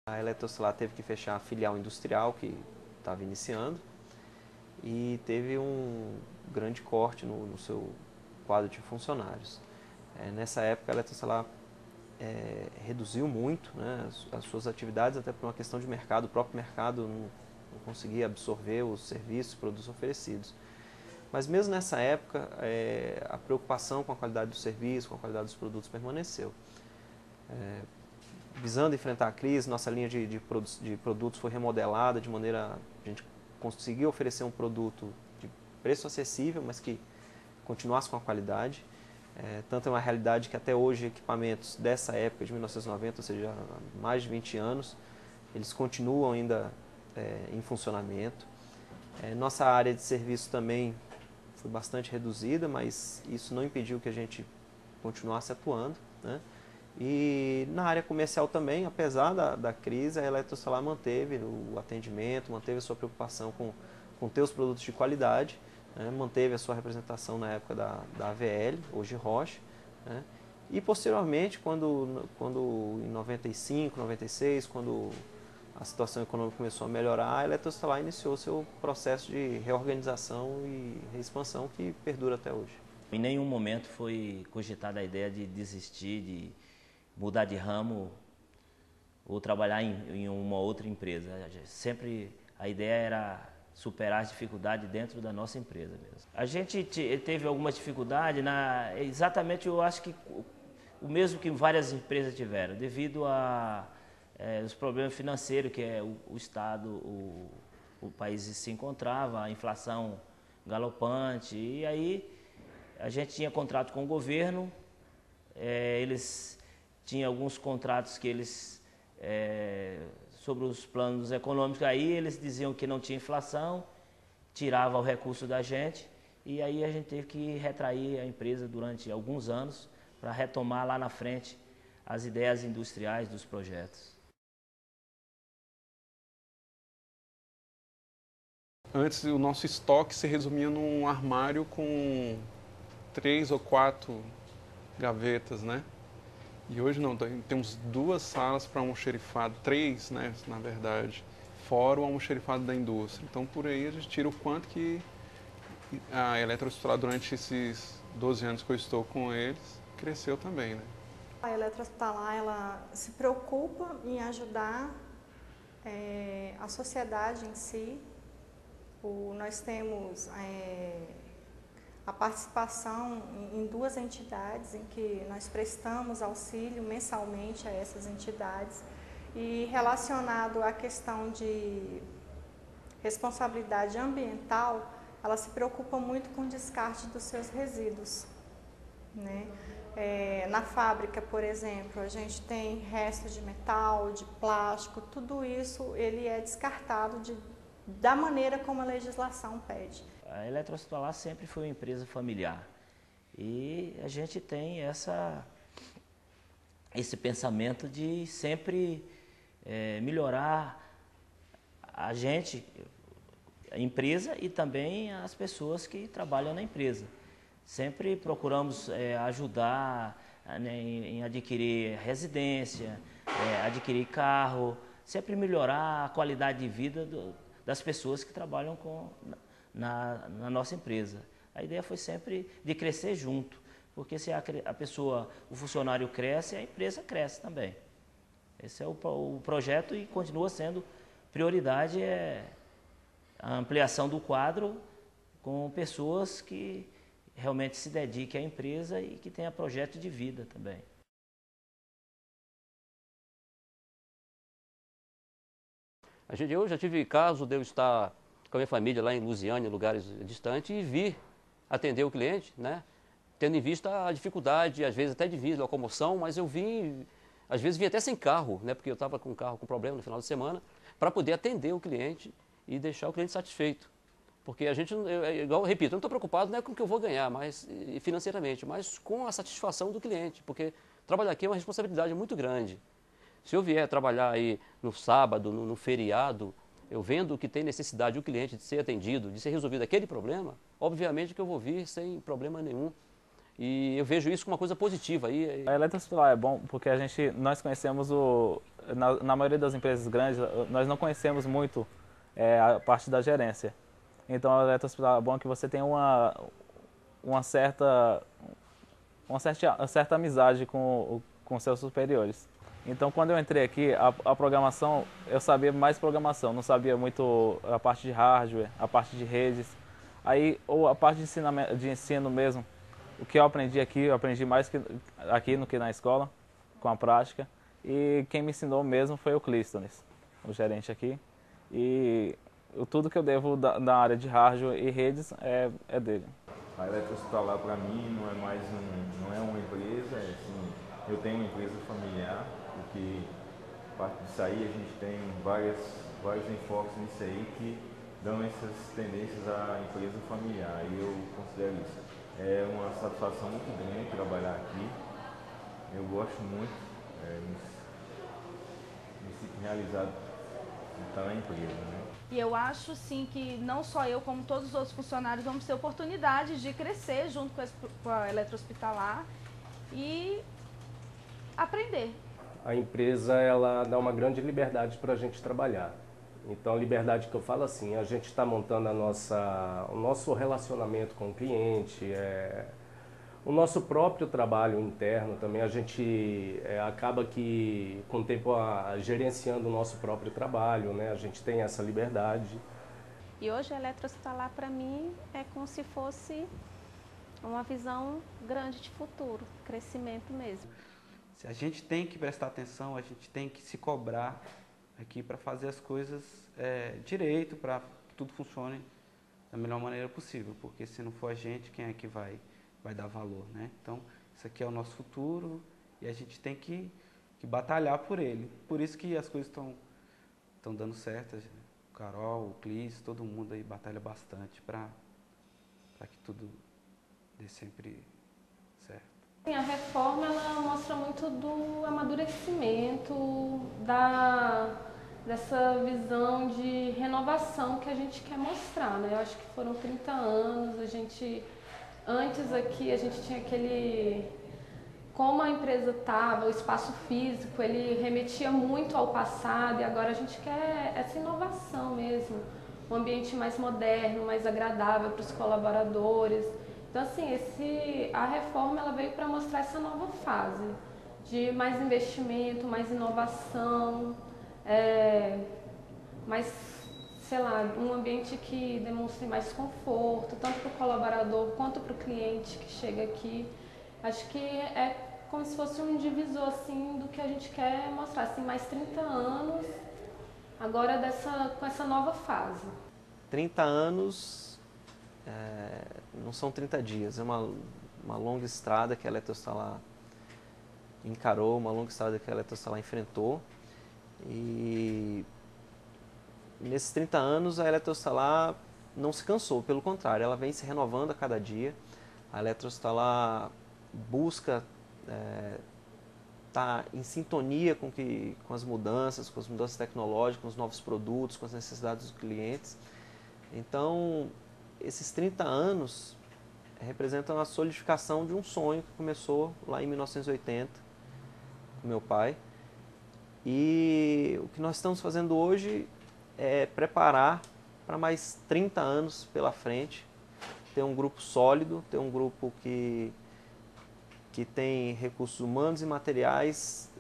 A Eletrocelular teve que fechar a filial industrial que estava iniciando e teve um grande corte no seu quadro de funcionários. Nessa época, a Eletrocelular reduziu muito, né, as suas atividades, até por uma questão de mercado. O próprio mercado não conseguia absorver os serviços e produtos oferecidos. Mas mesmo nessa época, a preocupação com a qualidade do serviço, com a qualidade dos produtos permaneceu. Visando enfrentar a crise, nossa linha de produtos foi remodelada de maneira a gente conseguir oferecer um produto de preço acessível, mas que continuasse com a qualidade. Tanto é uma realidade que até hoje equipamentos dessa época, de 1990, ou seja, há mais de 20 anos, eles continuam ainda em funcionamento. Nossa área de serviço também foi bastante reduzida, mas isso não impediu que a gente continuasse atuando, né? E na área comercial também, apesar da crise, a Eletrocelular manteve o atendimento, manteve a sua preocupação com ter os produtos de qualidade, né? Manteve a sua representação na época da AVL, hoje Roche, né? E posteriormente, quando em 95, 96, quando a situação econômica começou a melhorar, a Eletrocelular iniciou seu processo de reorganização e expansão que perdura até hoje. Em nenhum momento foi cogitada a ideia de desistir, de mudar de ramo ou trabalhar em uma outra empresa. Sempre a ideia era superar as dificuldades dentro da nossa empresa mesmo. A gente teve alguma dificuldade, exatamente eu acho que o mesmo que várias empresas tiveram, devido a os problemas financeiros que o Estado, o país se encontrava, a inflação galopante, e aí a gente tinha contrato com o governo, eles tinham alguns contratos que eles, sobre os planos econômicos, aí eles diziam que não tinha inflação, tirava o recurso da gente, e aí a gente teve que retrair a empresa durante alguns anos para retomar lá na frente as ideias industriais dos projetos. Antes, o nosso estoque se resumia num armário com 3 ou 4 gavetas, né? E hoje não, temos 2 salas para almoxerifado, 3, né, na verdade, fora o almoxerifado da indústria. Então, por aí a gente tira o quanto que a Eletrocelular, durante esses 12 anos que eu estou com eles, cresceu também, né? A Eletrocelular, ela se preocupa em ajudar a sociedade em si. Nós temos a participação em 2 entidades em que nós prestamos auxílio mensalmente a essas entidades, e relacionado à questão de responsabilidade ambiental, ela se preocupa muito com o descarte dos seus resíduos, né? Na fábrica, por exemplo, a gente tem restos de metal, de plástico, tudo isso ele é descartado da maneira como a legislação pede. A Eletrocelular sempre foi uma empresa familiar e a gente tem esse pensamento de sempre melhorar a gente, a empresa e também as pessoas que trabalham na empresa. Sempre procuramos ajudar em adquirir residência, adquirir carro, sempre melhorar a qualidade de vida das pessoas que trabalham na nossa empresa. A ideia foi sempre de crescer junto, porque se a pessoa, o funcionário cresce, a empresa cresce também. Esse é o projeto e continua sendo prioridade, a ampliação do quadro com pessoas que realmente se dediquem à empresa e que tenham projeto de vida também. Eu já tive caso de eu estar com a minha família lá em Lusiânia, lugares distantes, e vir atender o cliente, né? Tendo em vista a dificuldade, às vezes até de vir, locomoção, mas eu vim, às vezes vim até sem carro, né? Porque eu estava com o carro com problema no final de semana, para poder atender o cliente e deixar o cliente satisfeito. Porque a gente, igual eu repito, eu não estou preocupado não é com o que eu vou ganhar financeiramente, mas com a satisfação do cliente, porque trabalhar aqui é uma responsabilidade muito grande. Se eu vier trabalhar aí no sábado, no feriado, eu vendo que tem necessidade o cliente de ser atendido, de ser resolvido aquele problema, obviamente que eu vou vir sem problema nenhum. E eu vejo isso como uma coisa positiva. A eletrohospitalar é bom porque nós conhecemos na maioria das empresas grandes, nós não conhecemos muito a parte da gerência. Então a eletrohospitalar é bom que você tem uma certa amizade com seus superiores. Então quando eu entrei aqui, a programação, eu sabia mais programação, não sabia muito a parte de hardware, a parte de redes. Aí, ou a parte de ensino mesmo, o que eu aprendi aqui, eu aprendi mais aqui do que na escola, com a prática. E quem me ensinou mesmo foi o Clístones, o gerente aqui. E tudo que eu devo da área de hardware e redes é dele. A eletrohospitalar para mim não é uma empresa, assim, eu tenho uma empresa familiar, porque a parte disso aí a gente tem vários enfoques nisso aí que dão essas tendências à empresa familiar, e eu considero isso. É uma satisfação muito grande trabalhar aqui, eu gosto muito, me sinto realizado em estar na empresa, né? E eu acho sim que não só eu, como todos os outros funcionários, vamos ter oportunidade de crescer junto com a eletrohospitalar e aprender. A empresa, ela dá uma grande liberdade para a gente trabalhar. Então, a liberdade que eu falo assim, a gente está montando o nosso relacionamento com o cliente, o nosso próprio trabalho interno também, a gente acaba que, com o tempo, gerenciando o nosso próprio trabalho, né? A gente tem essa liberdade. E hoje a eletrohospitalar, para mim, é como se fosse uma visão grande de futuro, crescimento mesmo. A gente tem que prestar atenção, a gente tem que se cobrar aqui para fazer as coisas direito, para que tudo funcione da melhor maneira possível, porque se não for a gente, quem é que vai dar valor, né? Então, isso aqui é o nosso futuro e a gente tem que batalhar por ele. Por isso que as coisas estão dando certo. O Carol, o Clis, todo mundo aí batalha bastante para que tudo dê sempre certo. A reforma, ela mostra muito do amadurecimento, dessa visão de renovação que a gente quer mostrar, né? Eu acho que foram 30 anos, antes aqui a gente tinha como a empresa estava, o espaço físico, ele remetia muito ao passado, e agora a gente quer essa inovação mesmo, um ambiente mais moderno, mais agradável para os colaboradores. Então, assim, a reforma, ela veio para mostrar essa nova fase de mais investimento, mais inovação, mais, sei lá, um ambiente que demonstre mais conforto, tanto para o colaborador quanto para o cliente que chega aqui. Acho que é como se fosse um divisor, assim, do que a gente quer mostrar, assim, mais 30 anos, agora com essa nova fase. 30 anos não são 30 dias, é uma longa estrada que a eletrohospitalar encarou, uma longa estrada que a eletrohospitalar enfrentou. E nesses 30 anos a eletrohospitalar não se cansou, pelo contrário, ela vem se renovando a cada dia. A eletrohospitalar busca estar em sintonia com as mudanças tecnológicas, com os novos produtos, com as necessidades dos clientes. Então, esses 30 anos representam a solidificação de um sonho que começou lá em 1980 com meu pai. E o que nós estamos fazendo hoje é preparar para mais 30 anos pela frente, ter um grupo sólido, ter um grupo que tem recursos humanos e materiais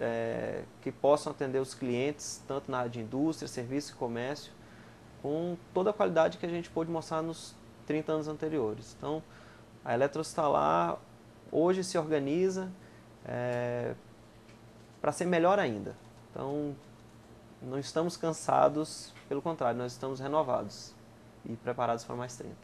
que possam atender os clientes, tanto na área de indústria, serviço e comércio, com toda a qualidade que a gente pôde mostrar nos 30 anos anteriores. Então, a eletrohospitalar hoje se organiza para ser melhor ainda. Então, não estamos cansados, pelo contrário, nós estamos renovados e preparados para mais 30.